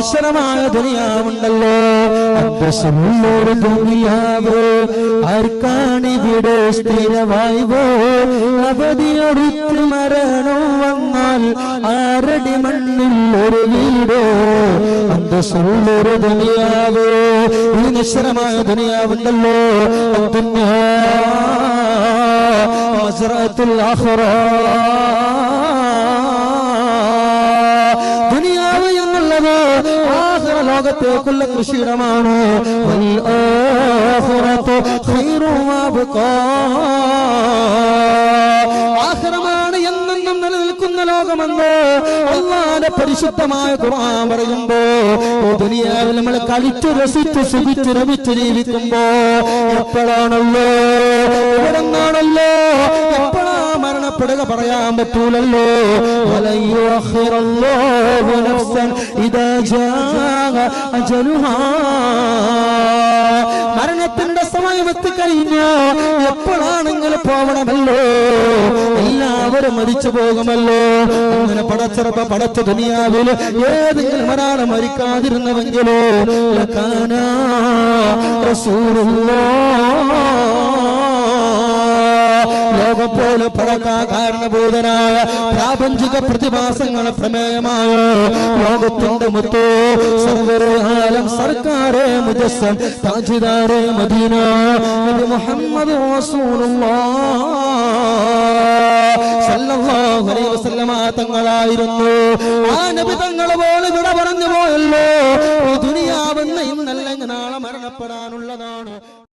നശ്വരമായ ദുനിയാവുണ്ടല്ലോ, അന്തസ്സുള്ളൊരു ദുനിയാവ് ആർക്കാണിവിടെ സ്ഥിരവായുവോ. അവധിയൊടുത്ത് മരണം വന്നാൽ ആരടി മണ്ണിൽ ഒരു വീടോ. അന്തസ്സുള്ളൊരു ദുനിയാവ്, ഈ നശ്വരമായ ദുനിയാവുണ്ടല്ലോ, മസ്റഅത്തുൽ ആഖിറ. ദുനിയാവ് എന്നുള്ളത് ആഖിറ ലോകത്തേക്കുള്ള കൃഷിയിടമാണ്. വൽ ആഖിറതു ഖൈറുൻ വഅബ്ഖാ. ആഖിറമാണ് എന്നെന്നും നിലനിൽക്കുന്ന ലോകമെന്ന് അല്ലാഹുവിന്റെ പരിശുദ്ധമായ ഖുർആൻ പറയുമ്പോ, ദുനിയാവിൽ നമ്മൾ കളിച്ചു രസിച്ചു സുഖിച്ചു രമിച്ചു ജീവിക്കുമ്പോ എപ്പോഴാണല്ലോ, എവിടെന്നാണല്ലോ, എപ്പോഴാ മരണപ്പെടുക പറയാൻ പറ്റൂലല്ലോ. വലയുഅഖിറല്ലാഹു നഫ്സൻ ഇദാ ജാഅ അജലുഹാ. മരണത്തിന്റെ സമയം എത്തിക്കഴിഞ്ഞോ എപ്പോഴാണെങ്കിൽ പോവണമല്ലോ, എല്ലാവരും മരിച്ചു പോകുമല്ലോ. അങ്ങനെ പടച്ച ദുനിയാവിൽ ഏതെങ്കിലും ഒരാൾ മരിക്കാതിരുന്നുവെങ്കിലോ ലകാന റസൂലുള്ളാഹ്. ലോകം പോലെ പഴക്കാൻ കാരണഭൂതനായ പ്രാപഞ്ചിക പ്രതിഭാസങ്ങളെ പ്രമേയമായ ലോകത്തിന്റെ മുത്തോ സർവ്വകാലം സർക്കാരെ മുജസ്സം താജിദാരെ മദീന നബി മുഹമ്മദ് റസൂലുള്ളാഹ് സല്ലല്ലാഹു അലൈഹി വസല്ലമ തങ്ങളായിരുന്നു. ആ നബി തങ്ങളെ